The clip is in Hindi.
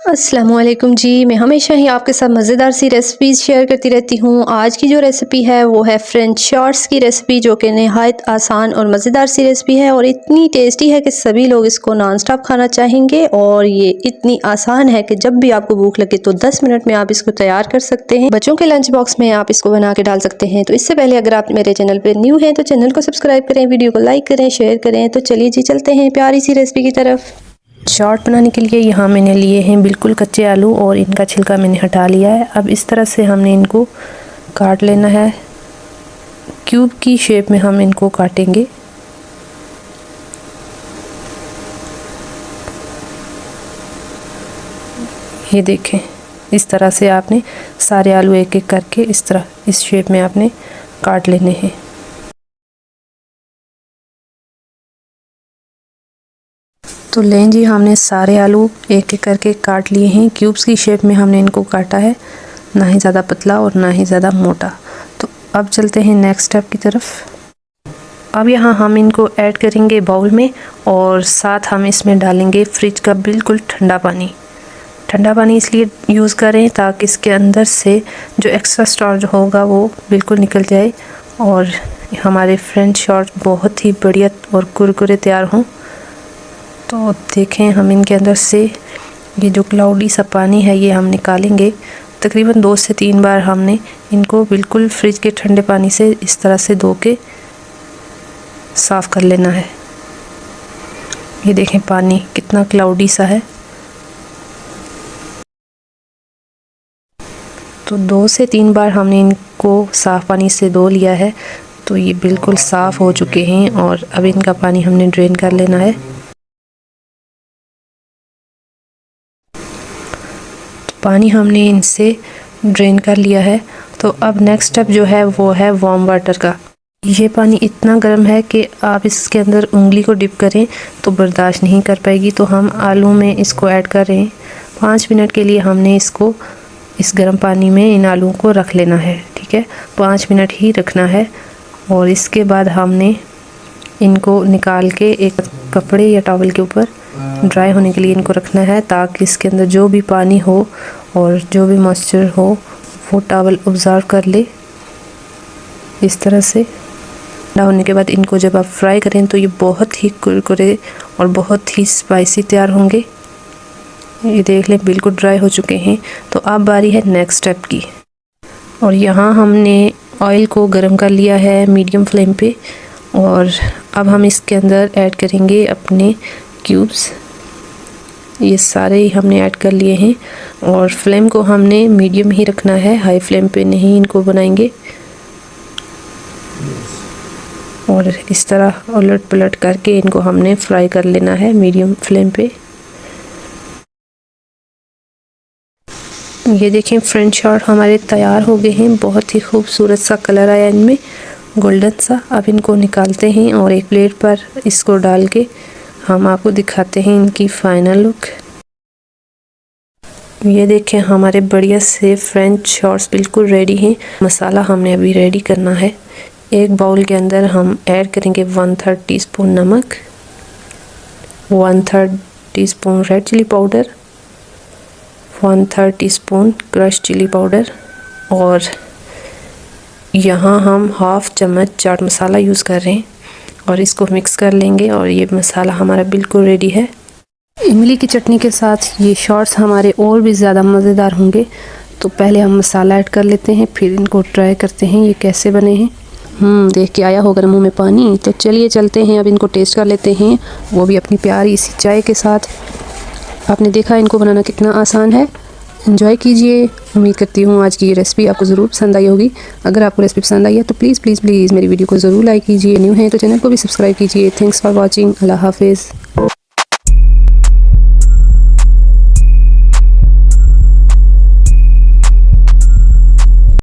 अस्सलामुअलैकुम जी। मैं हमेशा ही आपके साथ मज़ेदार सी रेसिपीज़ शेयर करती रहती हूँ। आज की जो रेसिपी है वो है फ्रेंच शॉर्ट्स की रेसिपी, जो कि नहायत आसान और मज़ेदार सी रेसिपी है और इतनी टेस्टी है कि सभी लोग इसको नॉन स्टॉप खाना चाहेंगे। और ये इतनी आसान है कि जब भी आपको भूख लगे तो 10 मिनट में आप इसको तैयार कर सकते हैं। बच्चों के लंच बॉक्स में आप इसको बना के डाल सकते हैं। तो इससे पहले अगर आप मेरे चैनल पर न्यू हैं तो चैनल को सब्सक्राइब करें, वीडियो को लाइक करें, शेयर करें। तो चलिए जी, चलते हैं प्यारी सी रेसिपी की तरफ। शॉर्ट बनाने के लिए यहाँ मैंने लिए हैं बिल्कुल कच्चे आलू और इनका छिलका मैंने हटा लिया है। अब इस तरह से हमने इनको काट लेना है। क्यूब की शेप में हम इनको काटेंगे। ये देखें, इस तरह से आपने सारे आलू एक एक करके इस तरह इस शेप में आपने काट लेने हैं। तो लें जी, हमने सारे आलू एक एक करके काट लिए हैं। क्यूब्स की शेप में हमने इनको काटा है, ना ही ज़्यादा पतला और ना ही ज़्यादा मोटा। तो अब चलते हैं नेक्स्ट स्टेप की तरफ। अब यहाँ हम इनको ऐड करेंगे बाउल में और साथ हम इसमें डालेंगे फ्रिज का बिल्कुल ठंडा पानी। ठंडा पानी इसलिए यूज़ करें ताकि इसके अंदर से जो एक्स्ट्रा स्टार्च होगा वो बिल्कुल निकल जाए और हमारे फ्रेंच शॉर्ट्स बहुत ही बढ़िया और कुरकुरे तैयार हों। तो देखें, हम इनके अंदर से ये जो क्लाउडी सा पानी है ये हम निकालेंगे। तकरीबन 2 से 3 बार हमने इनको बिल्कुल फ्रिज के ठंडे पानी से इस तरह से धो के साफ़ कर लेना है। ये देखें, पानी कितना क्लाउडी सा है। तो 2 से 3 बार हमने इनको साफ़ पानी से धो लिया है। तो ये बिल्कुल साफ़ हो चुके हैं और अब इनका पानी हमने ड्रेन कर लेना है। पानी हमने इनसे ड्रेन कर लिया है। तो अब नेक्स्ट स्टेप जो है वो है वार्म वाटर का। ये पानी इतना गर्म है कि आप इसके अंदर उंगली को डिप करें तो बर्दाश्त नहीं कर पाएगी। तो हम आलू में इसको ऐड कर रहे हैं। 5 मिनट के लिए हमने इसको इस गर्म पानी में इन आलूओं को रख लेना है। ठीक है, 5 मिनट ही रखना है और इसके बाद हमने इनको निकाल के एक कपड़े या टॉवल के ऊपर ड्राई होने के लिए इनको रखना है, ताकि इसके अंदर जो भी पानी हो और जो भी मॉइस्चर हो वो टॉवल ऑब्जर्व कर ले। इस तरह से ठंडा होने के बाद इनको जब आप फ्राई करें तो ये बहुत ही कुरकुरे और बहुत ही स्पाइसी तैयार होंगे। ये देख लें, बिल्कुल ड्राई हो चुके हैं। तो अब बारी है नेक्स्ट स्टेप की। और यहाँ हमने ऑयल को गर्म कर लिया है मीडियम फ्लेम पे और अब हम इसके अंदर ऐड करेंगे अपने क्यूब्स। ये सारे ही हमने ऐड कर लिए हैं और फ्लेम को हमने मीडियम ही रखना है, हाई फ्लेम पे नहीं इनको बनाएंगे। और इस तरह उलट पलट करके इनको हमने फ्राई कर लेना है मीडियम फ्लेम पे। ये देखें, फ्रेंच शॉर्ट हमारे तैयार हो गए हैं। बहुत ही खूबसूरत सा कलर आया इनमें, गोल्डन सा। अब इनको निकालते हैं और एक प्लेट पर इसको डाल के हम आपको दिखाते हैं इनकी फाइनल लुक। ये देखें, हमारे बढ़िया से फ्रेंच शॉर्ट्स बिल्कुल रेडी हैं। मसाला हमने अभी रेडी करना है। एक बाउल के अंदर हम ऐड करेंगे 1/3 टीस्पून नमक, 1/3 teaspoon red chilli powder, 1/3 teaspoon crush chilli powder और यहाँ हम 1/2 चम्मच चाट मसाला यूज़ कर रहे हैं और इसको मिक्स कर लेंगे और ये मसाला हमारा बिल्कुल रेडी है। इमली की चटनी के साथ ये शॉर्ट्स हमारे और भी ज़्यादा मज़ेदार होंगे। तो पहले हम मसाला ऐड कर लेते हैं, फिर इनको ट्राई करते हैं ये कैसे बने हैं। देख के आया होगा मुंह में पानी। तो चलिए चलते हैं, अब इनको टेस्ट कर लेते हैं, वो भी अपनी प्यारी सी चाय के साथ। आपने देखा इनको बनाना कितना आसान है। एंजॉय कीजिए। उम्मीद करती हूँ आज की ये रेसिपी आपको ज़रूर पसंद आई होगी। अगर आपको रेसिपी पसंद आई है तो प्लीज़ प्लीज़ प्लीज़ मेरी वीडियो को ज़रूर लाइक कीजिए। न्यू है तो चैनल को भी सब्सक्राइब कीजिए। Thanks for watching. अल्लाह हाफिज़।